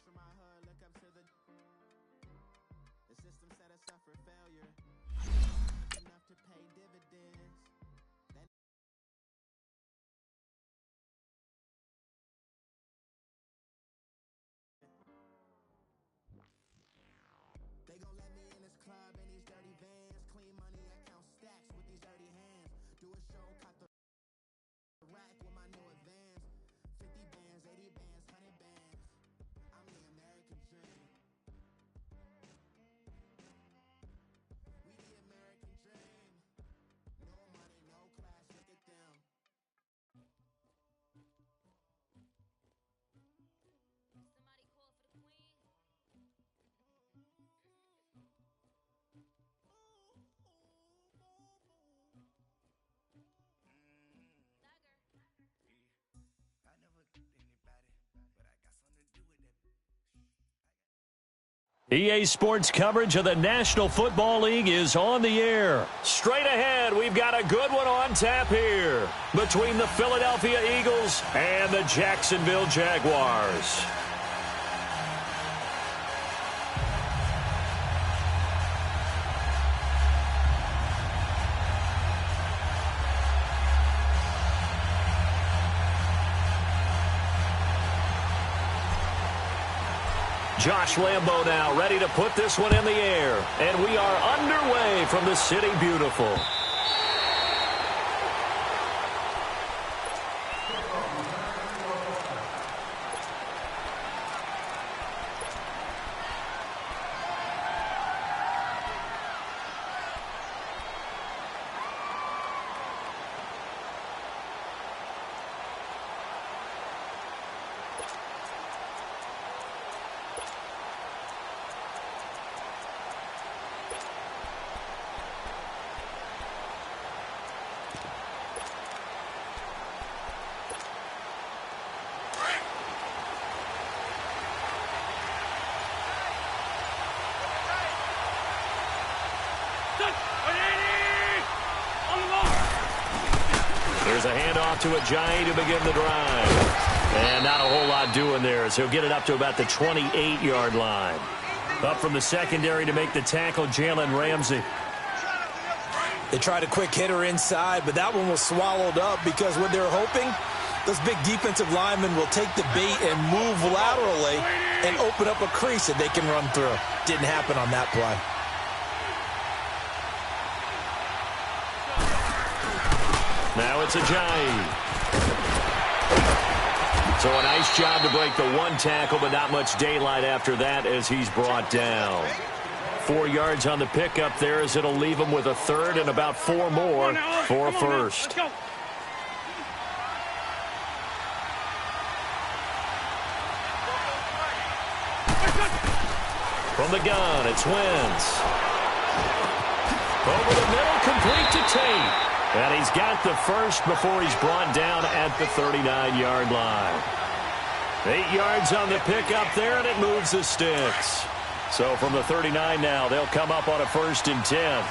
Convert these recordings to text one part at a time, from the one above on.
from my hood, look up to the system set us up for failure. Enough to pay dividends. They gon' let me in this club in these dirty vans. Clean money, I count stacks with these dirty hands. Do a show, caught the rack with my new advance. 50 bands, 80 bands, 100 bands. I'm the American dream. We the American dream. No money, no class, look at them. Somebody call for the queen. I never killed anybody, but I got something to do with that. EA Sports coverage of the National Football League is on the air. Straight ahead, we've got a good one on tap here between the Philadelphia Eagles and the Jacksonville Jaguars. Josh Lambo now ready to put this one in the air. And we are underway from the City Beautiful. There's a handoff to Ajayi to begin the drive. And not a whole lot doing there as he'll get it up to about the 28-yard line. Up from the secondary to make the tackle, Jalen Ramsey. They tried a quick hitter inside, but that one was swallowed up because what they're hoping, those big defensive linemen will take the bait and move laterally and open up a crease that they can run through. Didn't happen on that play. Now it's Ajayi. So a nice job to break the one tackle, but not much daylight after that as he's brought down. 4 yards on the pickup there as it'll leave him with a third and about 4 more for a first. From the gun, it's Wentz. Over the middle, complete to Tate. And he's got the first before he's brought down at the 39-yard line. 8 yards on the pickup there, and it moves the sticks. So from the 39 now, they'll come up on a 1st and 10.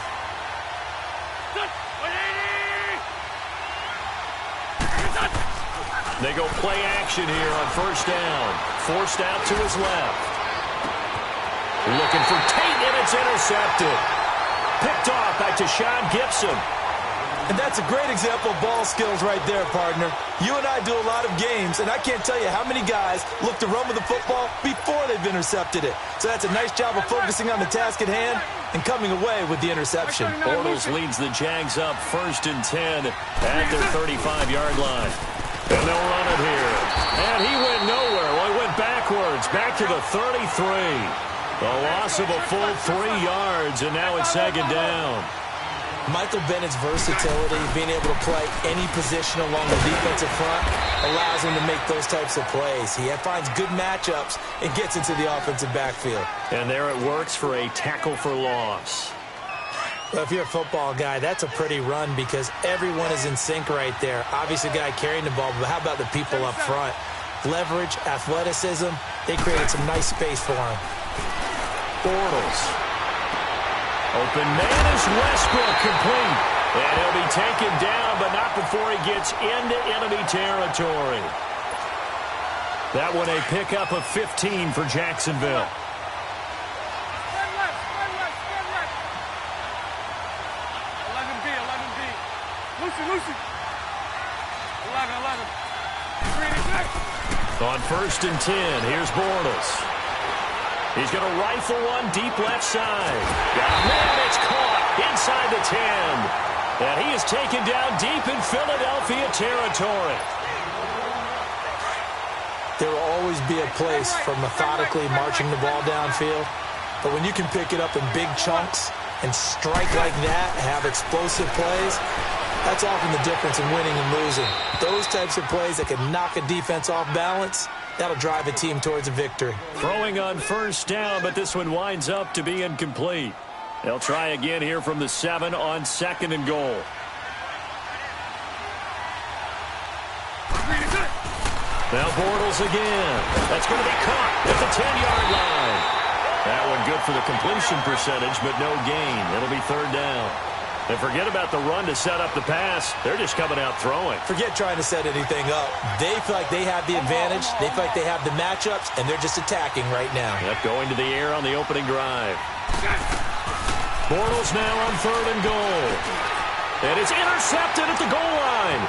They go play action here on 1st down. Forced out to his left. Looking for Tate, and it's intercepted. Picked off by Tashawn Gibson. And that's a great example of ball skills right there, partner. You and I do a lot of games, and I can't tell you how many guys look to run with the football before they've intercepted it. So that's a nice job of focusing on the task at hand and coming away with the interception. Bortles leads the Jags up 1st and 10 at their 35-yard line. And they'll run it here. And he went nowhere. Well, he went backwards, back to the 33. A loss of a full 3 yards, and now it's 2nd down. Michael Bennett's versatility, being able to play any position along the defensive front, allows him to make those types of plays. He finds good matchups and gets into the offensive backfield. And there it works for a tackle for loss. Well, if you're a football guy, that's a pretty run because everyone is in sync right there. Obviously, the guy carrying the ball, but how about the people up front? Leverage, athleticism, they created some nice space for him. Bortles. Open man is Westbrook, complete. And he'll be taken down, but not before he gets into enemy territory. That one a pickup of 15 for Jacksonville. Lucy. 11. On 1st and 10, here's Bortles. He's going to rifle one deep left side. Man, it's caught inside the 10. And he is taken down deep in Philadelphia territory. There will always be a place for methodically marching the ball downfield. But when you can pick it up in big chunks and strike like that, have explosive plays, that's often the difference in winning and losing. Those types of plays that can knock a defense off balance, that'll drive a team towards a victory. Throwing on 1st down, but this one winds up to be incomplete. They'll try again here from the 7 on 2nd and goal. Now Bortles again. That's going to be caught at the 10-yard line. That one good for the completion percentage, but no gain. It'll be 3rd down. And forget about the run to set up the pass. They're just coming out throwing. Forget trying to set anything up. They feel like they have the advantage. They feel like they have the matchups, and they're just attacking right now. Yep, going to the air on the opening drive. Bortles now on 3rd and goal. And it's intercepted at the goal line.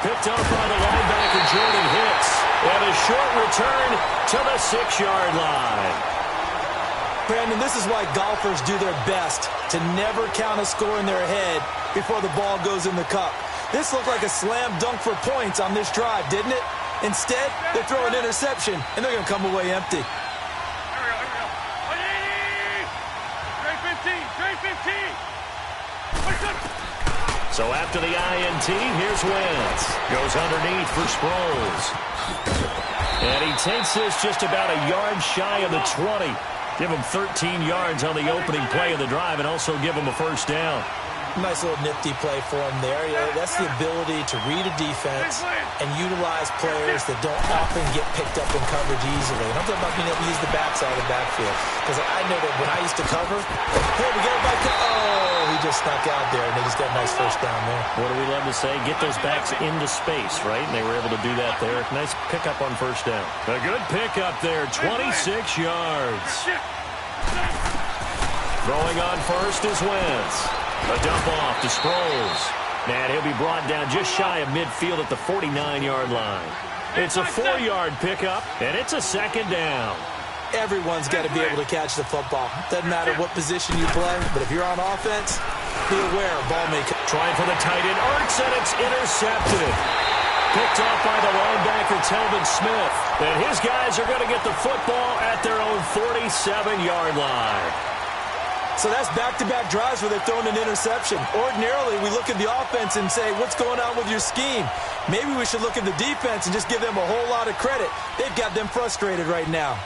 Picked up by the linebacker, Jordan Hicks. And a short return to the 6-yard line. Brandon, this is why golfers do their best to never count a score in their head before the ball goes in the cup. This looked like a slam dunk for points on this drive, didn't it? Instead, they throw an interception, and they're going to come away empty. Here we go. Trade 15. So after the INT, here's Wentz. Goes underneath for Sproles. And he takes this just about a yard shy of the 20. Give him 13 yards on the opening play of the drive and also give him a 1st down. Nice little nifty play for him there. That's the ability to read a defense and utilize players that don't often get picked up in coverage easily. And I'm talking about being able to use the backside of the backfield. Because I know that when I used to cover, hey, we got a back. Oh, he just snuck out there, and they just got a nice 1st down there. What do we love to say? Get those backs into space, right? And they were able to do that there. Nice pickup on 1st down. A good pickup there, 26 yards. Throwing on 1st is Wentz. A dump off to Sproles. And he'll be brought down just shy of midfield at the 49-yard line. It's a 4-yard pickup, and it's a 2nd down. Everyone's got to be able to catch the football. Doesn't matter what position you play, but if you're on offense, be aware, ball may come. Trying for the tight end, Ertz, and it's intercepted. Picked off by the linebacker, Telvin Smith. And his guys are going to get the football at their own 47-yard line. So that's back-to-back drives where they're throwing an interception. Ordinarily, we look at the offense and say, what's going on with your scheme? Maybe we should look at the defense and just give them a whole lot of credit. They've got them frustrated right now.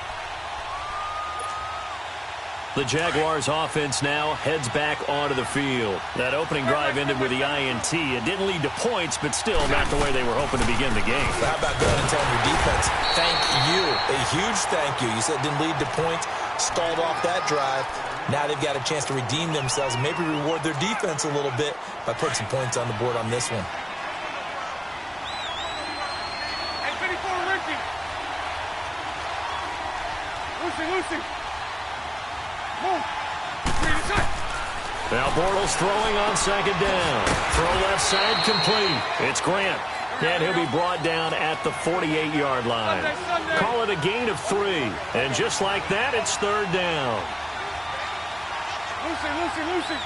The Jaguars offense now heads back onto the field. That opening drive ended with the INT. It didn't lead to points, but still not the way they were hoping to begin the game. How about going and telling your defense, thank you, a huge thank you. You said it didn't lead to points, stalled off that drive. Now they've got a chance to redeem themselves and maybe reward their defense a little bit by putting some points on the board on this one. Hey, 54, Ricky. Lucy. Move. Now Bortles throwing on 2nd down. Throw left side complete. It's Grant. And he'll be brought down at the 48-yard line. Call it a gain of 3. And just like that, it's 3rd down. Lucy.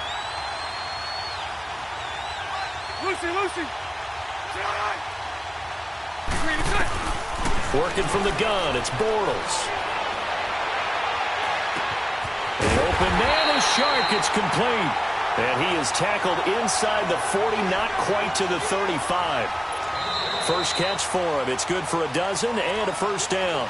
Working from the gun, it's Bortles. The open man is Shark. It's complete. And he is tackled inside the 40, not quite to the 35. First catch for him. It's good for a dozen and a 1st down.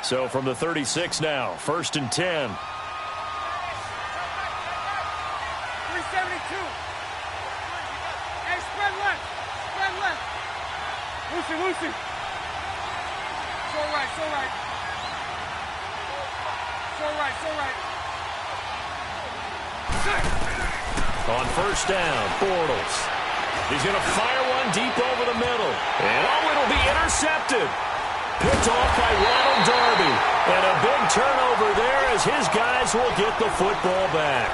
So from the 36 now, 1st and 10. 372. Hey, spread left. Lucy. So right. On first down, Bortles. He's going to fire one deep over the middle. And it'll be intercepted. Picked off by Ronald Darby. And a big turnover there as his guys will get the football back.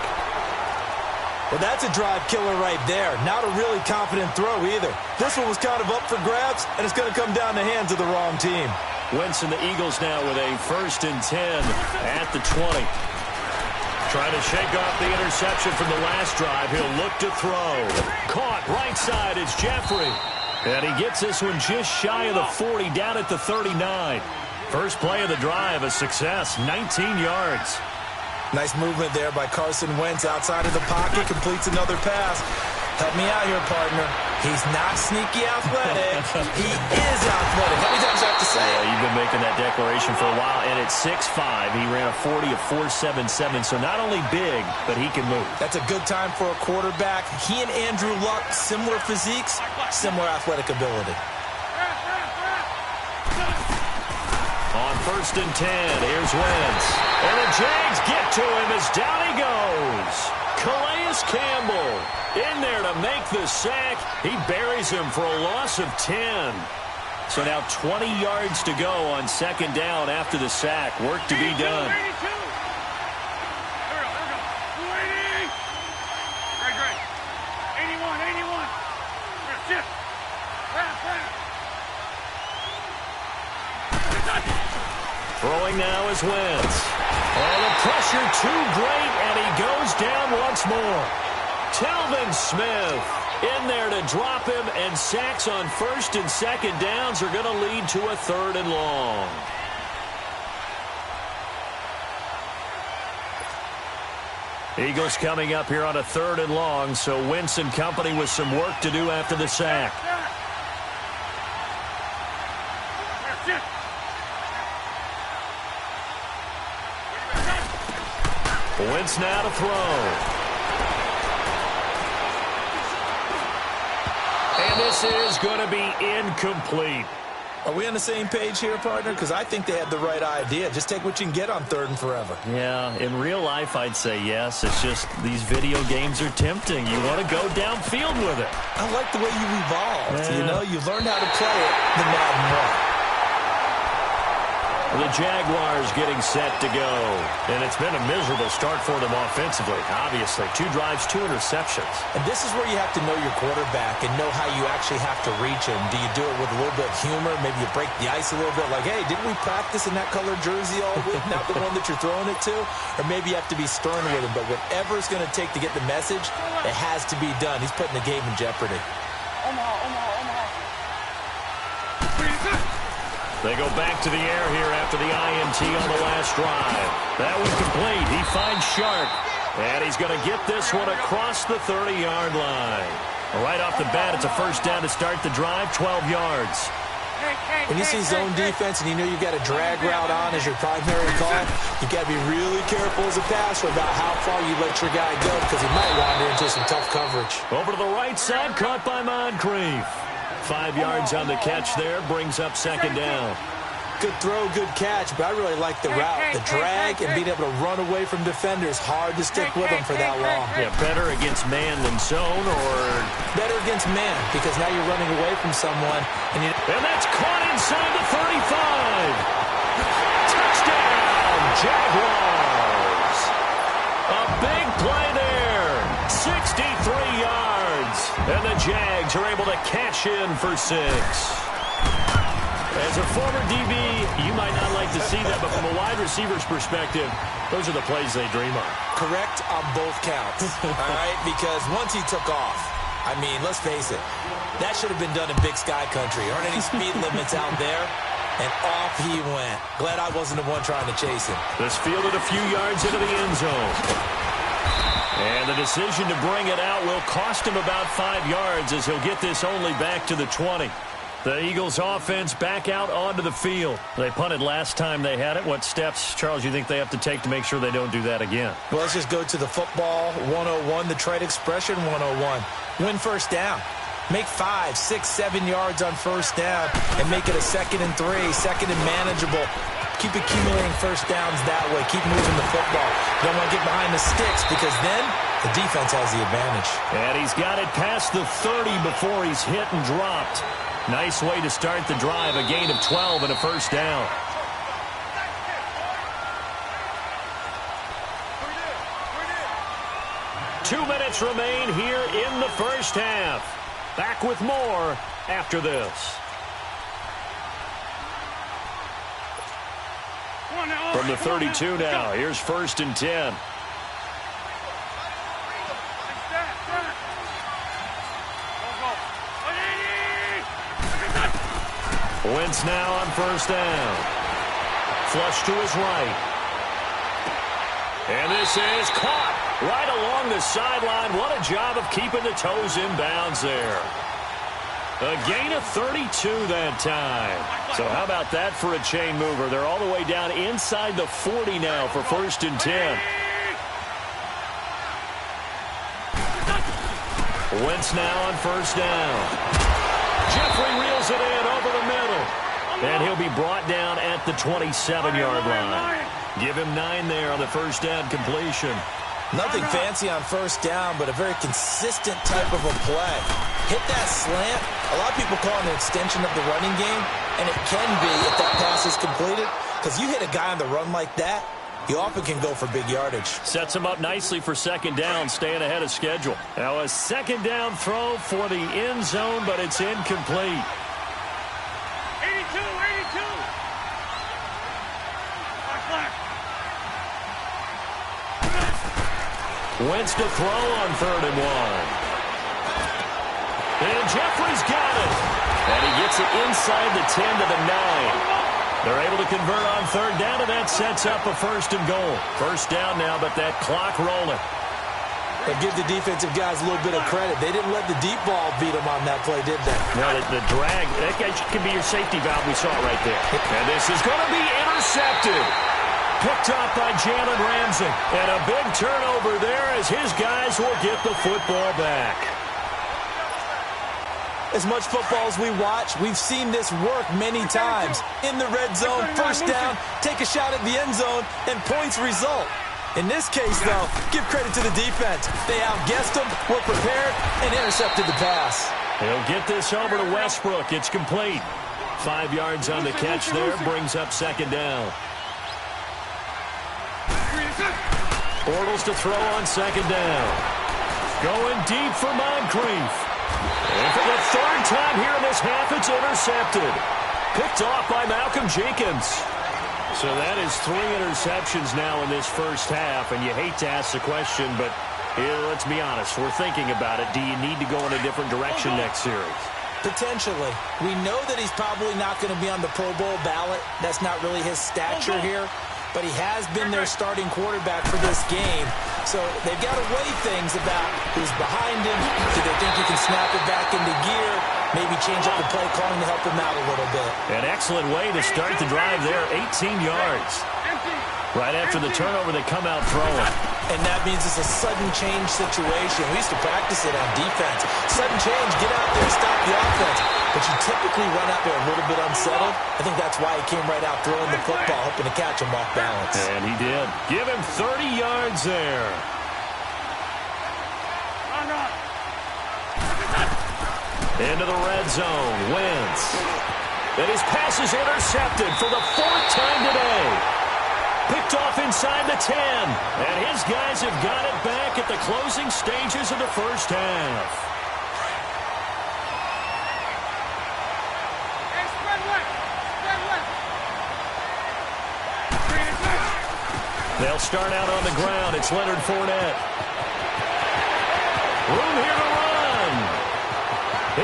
Well, that's a drive killer right there. Not a really confident throw either. This one was kind of up for grabs, and it's going to come down the hands of the wrong team. Wentz and the Eagles now with a 1st and 10 at the 20. Trying to shake off the interception from the last drive. He'll look to throw. Caught right side. It's Jeffrey. And he gets this one just shy of the 40 down at the 39. First play of the drive, a success, 19 yards. Nice movement there by Carson Wentz outside of the pocket. Completes another pass. Help me out here, partner. He's not sneaky athletic. He is athletic. How many times do I have to say it? Yeah, you've been making that declaration for a while. And at 6'5", he ran a 40 of 4.77. So not only big, but he can move. That's a good time for a quarterback. He and Andrew Luck, similar physiques, similar athletic ability. On 1st and 10, here's Wentz. And the Jags get to him as down he goes. Calais Campbell in there to make the sack. He buries him for a loss of 10. So now 20 yards to go on 2nd down after the sack. Work to be done. Throwing now is Wentz. And the pressure too great, and he goes down once more. Telvin Smith in there to drop him, and sacks on 1st and 2nd downs are going to lead to a 3rd and long. Eagles coming up here on a 3rd and long, so Wentz and company with some work to do after the sack. Wentz now to throw. And this is going to be incomplete. Are we on the same page here, partner? Because I think they had the right idea. Just take what you can get on 3rd and forever. Yeah, in real life, I'd say yes. It's just these video games are tempting. You want to go downfield with it. I like the way you evolved. Yeah. You know, you learned how to play it the Madden way. The Jaguars getting set to go. And it's been a miserable start for them offensively, obviously. 2 drives, 2 interceptions. And this is where you have to know your quarterback and know how you actually have to reach him. Do you do it with a little bit of humor? Maybe you break the ice a little bit like, hey, didn't we practice in that colored jersey all week? Not the one that you're throwing it to? Or maybe you have to be stern with him. But whatever it's going to take to get the message, it has to be done. He's putting the game in jeopardy. Omaha. They go back to the air here after the INT on the last drive. That one complete. He finds Sharp. And he's going to get this one across the 30-yard line. Right off the bat, it's a 1st down to start the drive, 12 yards. When you see zone defense and you know you've got a drag route on as your primary call, you've got to be really careful as a passer about how far you let your guy go because he might wander into some tough coverage. Over to the right side, caught by Moncrief. 5 yards on the catch there, brings up 2nd down. Good throw, good catch, but I really like the route. The drag and being able to run away from defenders, hard to stick with them for that long. Yeah, better against man than zone, or better against man, because now you're running away from someone. And that's caught inside the 35. Touchdown, Jaguars. A big play there, 63 yards. And the Jags are able to cash in for 6. As a former DB, you might not like to see that, but from a wide receiver's perspective, those are the plays they dream of. Correct on both counts, all right? Because once he took off, I mean, let's face it, that should have been done in Big Sky Country. Aren't any speed limits out there? And off he went. Glad I wasn't the one trying to chase him. This fielded a few yards into the end zone. And the decision to bring it out will cost him about 5 yards as he'll get this only back to the 20. The Eagles offense back out onto the field. They punted last time they had it. What steps, Charles, you think they have to take to make sure they don't do that again? Well, let's just go to the football 101, the trade expression 101. Win 1st down. Make 5, 6, 7 yards on 1st down and make it a 2nd and 3, 2nd and manageable. Keep accumulating 1st downs that way. Keep moving the football. You don't want to get behind the sticks because then The defense has the advantage. And he's got it past the 30 before he's hit and dropped. Nice way to start the drive. A gain of 12 and a first down. Two minutes remain here in the first half. Back with more after this. From the 32 now, here's 1st and 10. Wentz now on 1st down. Flush to his right. And this is caught right along the sideline. What a job of keeping the toes in bounds there. A gain of 32 that time. So how about that for a chain mover? They're all the way down inside the 40 now for 1st and 10. Wentz now on 1st down. Jeffrey reels it in over the middle. And he'll be brought down at the 27-yard line. Give him 9 there on the 1st down completion. Nothing fancy on 1st down, but a very consistent type of a play. Hit that slant. A lot of people call it an extension of the running game, and it can be if that pass is completed, because you hit a guy on the run like that, he often can go for big yardage. Sets him up nicely for 2nd down, staying ahead of schedule. Now a 2nd down throw for the end zone, but it's incomplete. 82. Wentz to throw on 3rd and 1. And Jeffrey's got it. And he gets it inside the 10 to the 9. They're able to convert on 3rd down, and that sets up a 1st and goal. 1st down now, but that clock rolling. But give the defensive guys a little bit of credit. They didn't let the deep ball beat them on that play, did they? No, the drag, that can be your safety valve. We saw it right there. And this is going to be intercepted. Picked up by Jalen Ramsey. And a big turnover there as his guys will get the football back. As much football as we watch, we've seen this work many times. In the red zone, 1st down, take a shot at the end zone, and points result. In this case, though, give credit to the defense. They outguessed them, were prepared, and intercepted the pass. He'll get this over to Westbrook. It's complete. 5 yards on the catch there, brings up 2nd down. Bortles to throw on 2nd down. Going deep for Moncrief. And for the 3rd time here in this half, it's intercepted. Picked off by Malcolm Jenkins. So that is 3 interceptions now in this first half, and you hate to ask the question, but let's be honest, we're thinking about it. Do you need to go in a different direction next series? Potentially. We know that he's probably not going to be on the Pro Bowl ballot. That's not really his stature here. But he has been their starting quarterback for this game. So they've got to weigh things about who's behind him. Do they think he can snap it back into gear? Maybe change up the play calling to help him out a little bit. An excellent way to start the drive there. 18 yards. Right after the turnover, they come out throwing. And that means it's a sudden change situation. We used to practice it on defense. Sudden change, get out there, stop the offense. But you typically run out there a little bit unsettled. I think that's why he came right out throwing the football, hoping to catch him off balance. And he did. Give him 30 yards there. Into the red zone. Wentz. And his pass is intercepted for the 4th time today. Picked off inside the 10. And his guys have got it back at the closing stages of the first half. They'll start out on the ground. It's Leonard Fournette. Room here to run.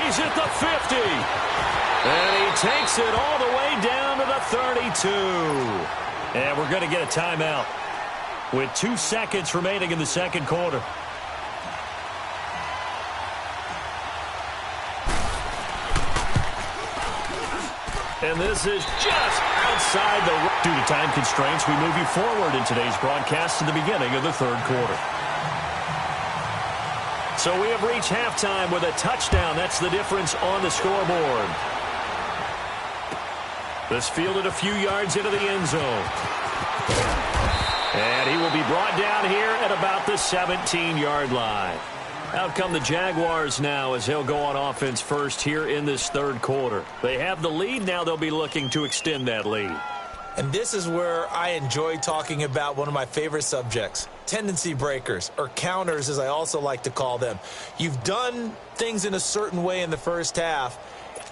He's at the 50. And he takes it all the way down to the 32. And we're going to get a timeout with 2 seconds remaining in the second quarter. And this is just outside the... Due to time constraints, we move you forward in today's broadcast to the beginning of the third quarter. So we have reached halftime with a touchdown. That's the difference on the scoreboard. This fielded a few yards into the end zone. And he will be brought down here at about the 17-yard line. Out come the Jaguars now as he'll go on offense first here in this third quarter. They have the lead. Now they'll be looking to extend that lead. And this is where I enjoy talking about one of my favorite subjects, tendency breakers, or counters as I also like to call them. You've done things in a certain way in the first half,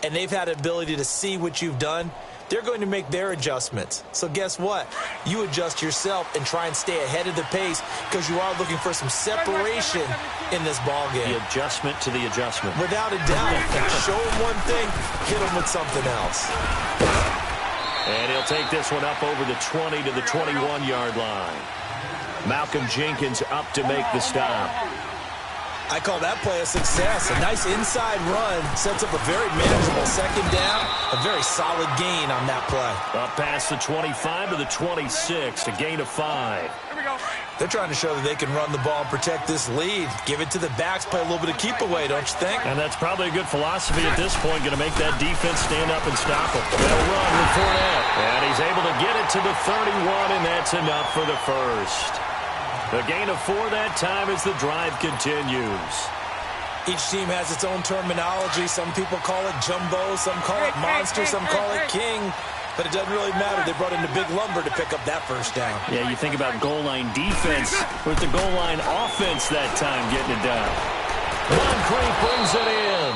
and they've had the ability to see what you've done. They're going to make their adjustments. So guess what? You adjust yourself and try and stay ahead of the pace because you are looking for some separation in this ball game. The adjustment to the adjustment. Without a doubt. Show them one thing, hit them with something else. And he'll take this one up over the 20 to the 21-yard line. Malcolm Jenkins up to make the stop. I call that play a success. A nice inside run sets up a very manageable second down. A very solid gain on that play. Up past the 25 to the 26, a gain of 5. They're trying to show that they can run the ball and protect this lead. Give it to the backs, play a little bit of keep away, don't you think? And that's probably a good philosophy at this point, going to make that defense stand up and stop them. They'll run with Fournette. And he's able to get it to the 31, and that's enough for the first. The gain of 4 that time as the drive continues. Each team has its own terminology. Some people call it jumbo, some call it monster, some call it king. But it doesn't really matter. They brought in the big lumber to pick up that first down. Yeah, you think about goal line defense with the goal line offense that time getting it done. Moncrief brings it in.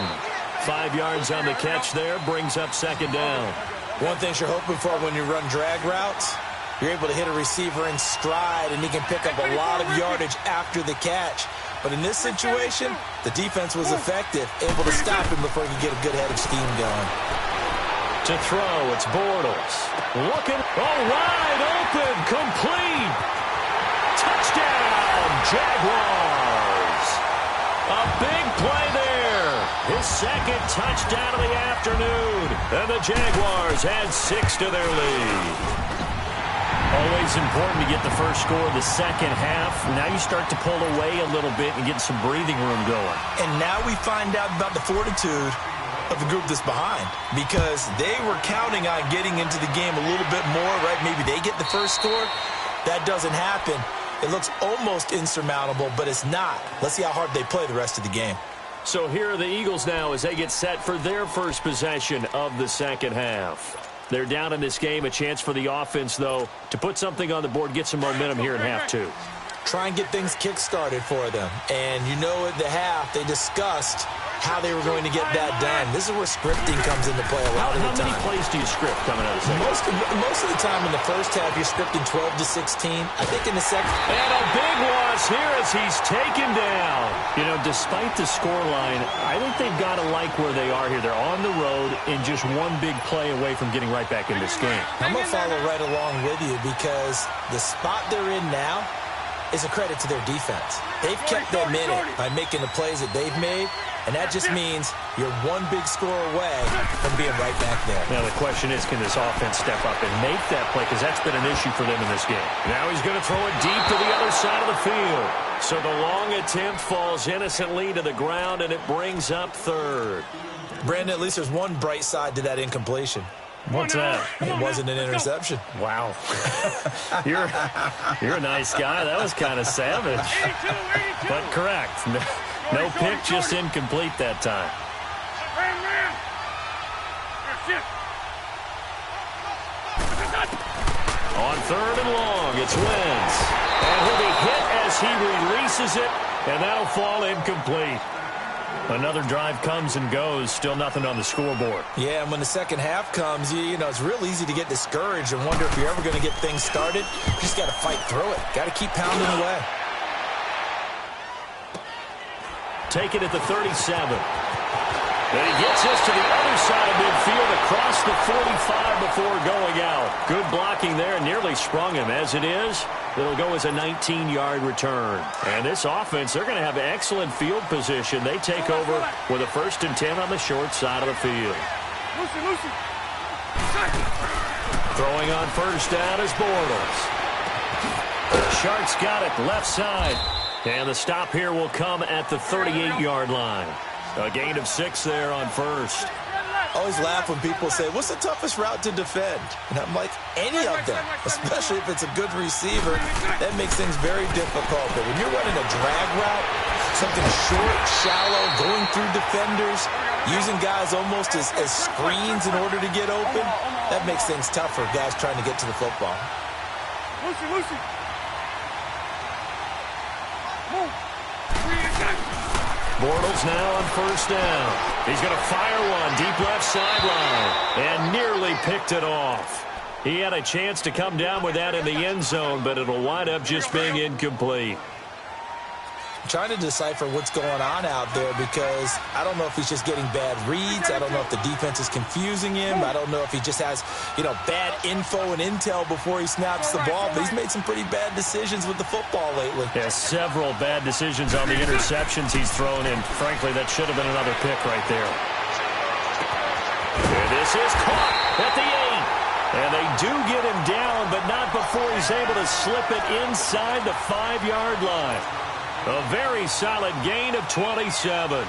5 yards on the catch there, brings up second down. One thing you're hoping for when you run drag routes, you're able to hit a receiver in stride, and he can pick up a lot of yardage after the catch. But in this situation, the defense was effective, able to stop him before he could get a good head of steam going. To throw, it's Bortles. Looking, wide open, complete. Touchdown, Jaguars. A big play there. His second touchdown of the afternoon. And the Jaguars add 6 to their lead. Always important to get the first score of the second half. Now you start to pull away a little bit and get some breathing room going. And now we find out about the fortitude of the group that's behind, because they were counting on getting into the game a little bit more, right? Maybe they get the first score. That doesn't happen. It looks almost insurmountable, but it's not. Let's see how hard they play the rest of the game. So here are the Eagles now as they get set for their first possession of the second half. They're down in this game. A chance for the offense, though, to put something on the board, get some momentum here in half 2. Try and get things kick-started for them. And you know at the half, they discussed how they were going to get that done. This is where scripting comes into play a lot of the time. How many plays do you script coming out of the second? Most of the time in the first half, you're scripting 12 to 16. I think in the second. And a big loss here as he's taken down. You know, despite the scoreline, I think they've got to like where they are here. They're on the road and just one big play away from getting right back in this game. I'm going to follow right along with you because the spot they're in now is a credit to their defense. They've kept them in it by making the plays that they've made, and that just means you're one big score away from being right back there. Now the question is, can this offense step up and make that play? Because that's been an issue for them in this game. Now he's going to throw it deep to the other side of the field. So the long attempt falls innocently to the ground, and it brings up third. Brandon, at least there's one bright side to that incompletion. What's that? It wasn't an interception. Wow. You're a nice guy. That was kind of savage. But correct. No pick, just incomplete that time. On third and long, it's Wentz. And he'll be hit as he releases it, and that'll fall incomplete. Another drive comes and goes, still nothing on the scoreboard. Yeah, and when the second half comes, you know, it's real easy to get discouraged and wonder if you're ever going to get things started. You just got to fight through it. Got to keep pounding away. Take it at the 37. And he gets us to the other side of midfield across the 45 before going out. Good blocking there, nearly sprung him. As it is, it'll go as a 19-yard return. And this offense, they're going to have excellent field position. They take over with a 1st and 10 on the short side of the field. Throwing on first down is Bortles. Shark's got it left side. And the stop here will come at the 38-yard line. A gain of 6 there on first. I always laugh when people say, what's the toughest route to defend? And I'm like, any of them, especially if it's a good receiver. That makes things very difficult. But when you're running a drag route, something short, shallow, going through defenders, using guys almost as screens in order to get open, that makes things tough for guys trying to get to the football. Lucy. Move. Bortles now on first down. He's going to fire one deep left sideline and nearly picked it off. He had a chance to come down with that in the end zone, but it'll wind up just being incomplete. Trying to decipher what's going on out there because I don't know if he's just getting bad reads. I don't know if the defense is confusing him. I don't know if he just has, bad info and intel before he snaps the ball. But he's made some pretty bad decisions with the football lately. Yeah, several bad decisions on the interceptions he's thrown, and frankly, that should have been another pick right there. And this is caught at the 8. And they do get him down, but not before he's able to slip it inside the 5-yard line. A very solid gain of 27. That's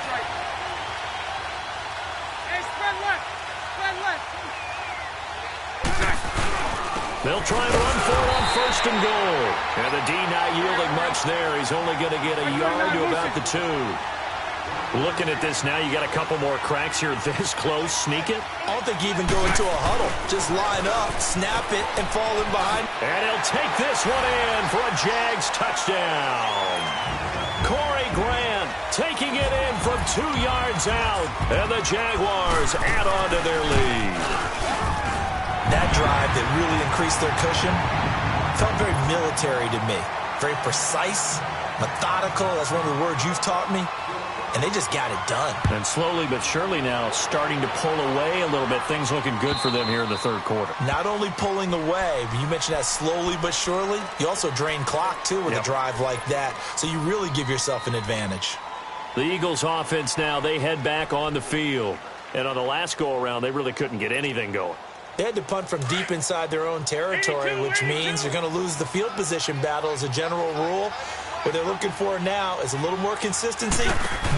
right. Hey, spread left. They'll try and run for it on first and goal. And the D not yielding much there. He's only going to get a yard to about the 2. Looking at this now, you got a couple more cracks here this close. Sneak it. I don't think you even go into a huddle. Just line up, snap it, and fall in behind. And he'll take this one in for a Jags touchdown. Corey Grant taking it in from 2 yards out. And the Jaguars add on to their lead. That drive that really increased their cushion felt very military to me. Very precise, methodical. That's one of the words you've taught me. And they just got it done. And slowly but surely now starting to pull away a little bit. Things looking good for them here in the third quarter. Not only pulling away, but you mentioned that slowly but surely. You also drain clock, too, with a drive like that. So you really give yourself an advantage. The Eagles offense now, they head back on the field. And on the last go-around, they really couldn't get anything going. They had to punt from deep inside their own territory, which means you're going to lose the field position battle as a general rule. What they're looking for now is a little more consistency,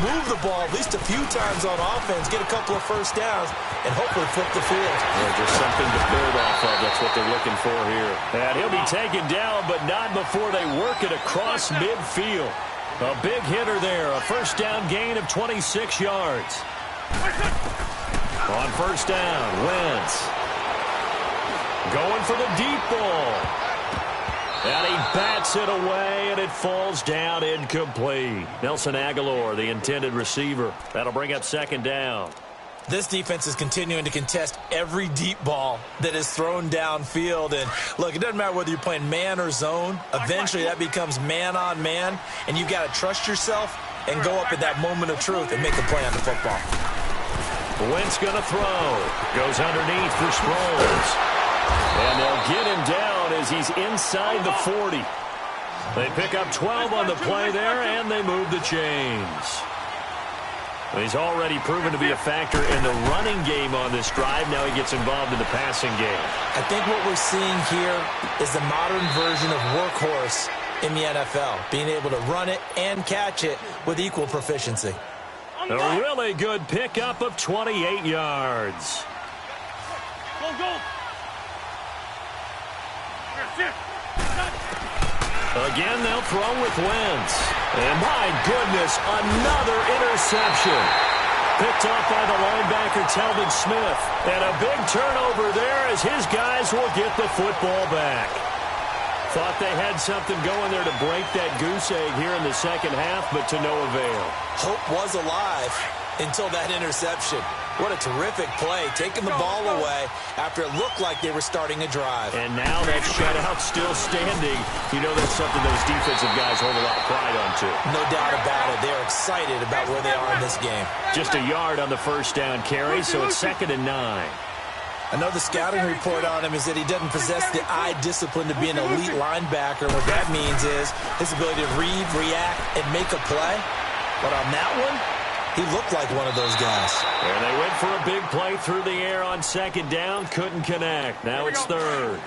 move the ball at least a few times on offense, get a couple of first downs, and hopefully flip the field. Yeah, just something to build off of. That's what they're looking for here. And he'll be taken down, but not before they work it across midfield. A big hitter there, a first down gain of 26 yards. On first down, Wentz going for the deep ball. And he bats it away, and it falls down incomplete. Nelson Aguilar, the intended receiver. That'll bring up second down. This defense is continuing to contest every deep ball that is thrown downfield. And, look, it doesn't matter whether you're playing man or zone. Eventually, that becomes man-on-man, and you've got to trust yourself and go up at that moment of truth and make a play on the football. Wentz going to throw. Goes underneath for Sproles. And they'll get him down as he's inside the 40. They pick up 12 on the play there, and they move the chains. He's already proven to be a factor in the running game on this drive. Now he gets involved in the passing game. I think what we're seeing here is the modern version of workhorse in the NFL, being able to run it and catch it with equal proficiency. A really good pickup of 28 yards. Go. Again, they'll throw with Wentz. And my goodness, another interception. Picked off by the linebacker, Telvin Smith. And a big turnover there as his guys will get the football back. Thought they had something going there to break that goose egg here in the second half, but to no avail. Hope was alive until that interception. What a terrific play, taking the ball away after it looked like they were starting a drive. And now that shutout still standing. You know that's something those defensive guys hold a lot of pride on, too. No doubt about it. They're excited about where they are in this game. Just a yard on the first down carry, so it's 2nd and 9. I know the scouting report on him is that he doesn't possess the eye discipline to be an elite linebacker. What that means is his ability to read, react, and make a play. But on that one, he looked like one of those guys. And they went for a big play through the air on second down. Couldn't connect. Now it's third.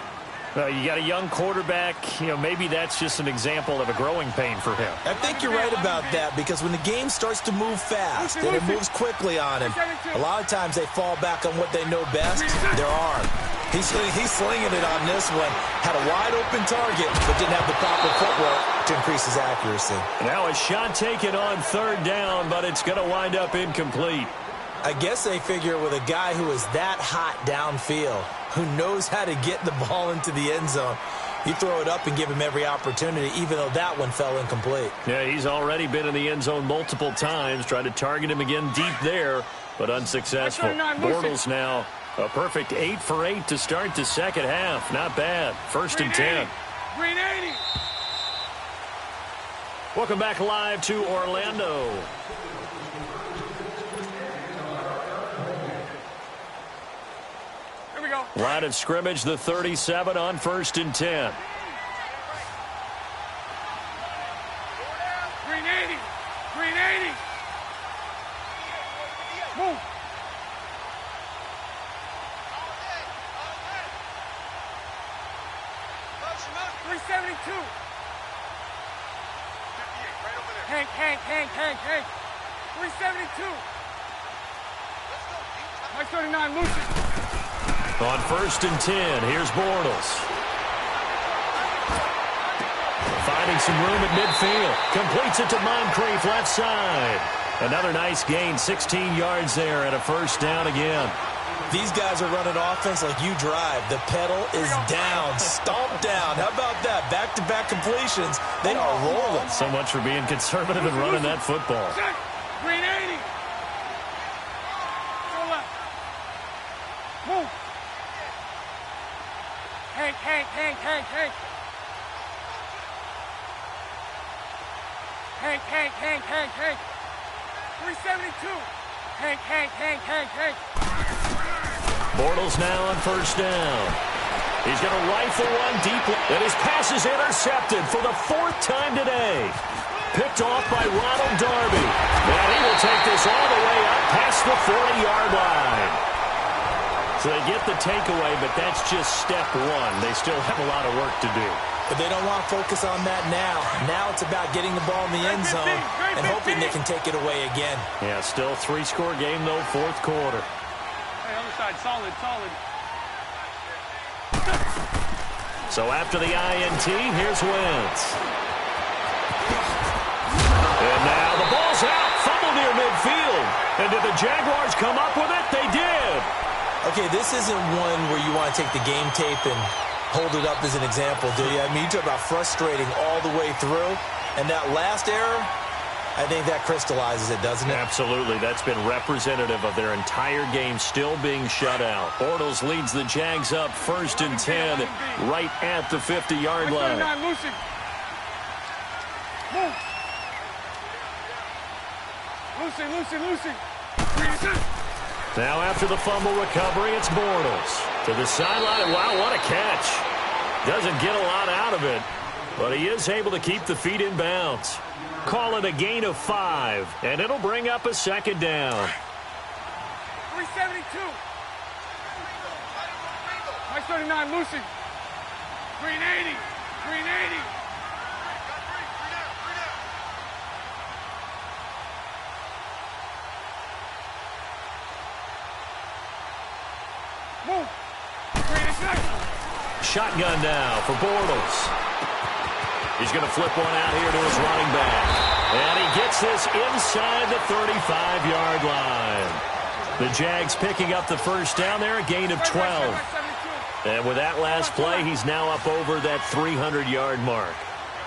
You got a young quarterback. Maybe that's just an example of a growing pain for him. I think you're right about that because when the game starts to move fast and it moves quickly on him, a lot of times they fall back on what they know best, their arm. He's slinging it on this one. Had a wide-open target, but didn't have the proper footwork to increase his accuracy. Now a shot taken on third down, but it's going to wind up incomplete. I guess they figure with a guy who is that hot downfield, who knows how to get the ball into the end zone, you throw it up and give him every opportunity, even though that one fell incomplete. Yeah, he's already been in the end zone multiple times, tried to target him again deep there, but unsuccessful. Bortles now a perfect 8 for 8 to start the second half. Not bad. First and 10. Green 80. Welcome back live to Orlando. Here we go. Line of scrimmage, the 37 on first and 10. Green 80. Green 80. Move. Hank. 372. My 39, Lucy. On first and 10, here's Bortles. Finding some room at midfield. Completes it to Moncrief, left side. Another nice gain, 16 yards there and a first down again. These guys are running offense like you drive. The pedal is down, stomped down. How about that? Back-to-back completions. They are rolling. So much for being conservative and running that football. Green 80. Go left. Move. Hank. 372. Hank. Bortles now on first down. He's going to rifle one deep, and his pass is intercepted for the 4th time today. Picked off by Ronald Darby. And he will take this all the way up past the 40-yard line. So they get the takeaway, but that's just step one. They still have a lot of work to do. But they don't want to focus on that now. Now it's about getting the ball in the end zone and hoping they can take it away again. Yeah, still 3-score game, though, 4th quarter. Hey, other side, solid. So after the INT, here's Wentz. And now the ball's out. Fumble near midfield. And did the Jaguars come up with it? They did. Okay, this isn't one where you want to take the game tape and hold it up as an example, do you? I mean, you talk about frustrating all the way through. And that last error, I think that crystallizes it, doesn't it? Absolutely. That's been representative of their entire game still being shut out. Bortles leads the Jags up first and 10 right at the 50-yard line. 39, Lucy. Move. Lucy. Now after the fumble recovery, it's Bortles. To the sideline. Wow, what a catch. Doesn't get a lot out of it, but he is able to keep the feet in bounds. Call it a gain of 5, and it'll bring up a second down. 372. My 39, Lucy. Green 80. Move. Shotgun now for Bortles. He's going to flip one out here to his running back. And he gets this inside the 35-yard line. The Jags picking up the first down there, a gain of 12. And with that last play, he's now up over that 300-yard mark.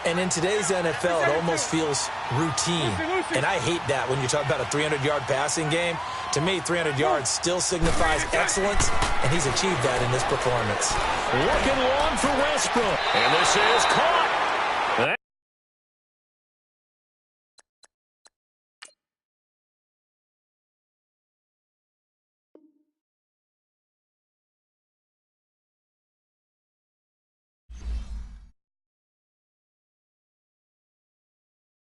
And in today's NFL, it almost feels routine. And I hate that when you talk about a 300-yard passing game. To me, 300 yards still signifies excellence, and he's achieved that in this performance. Looking long for Westbrook. And this is caught.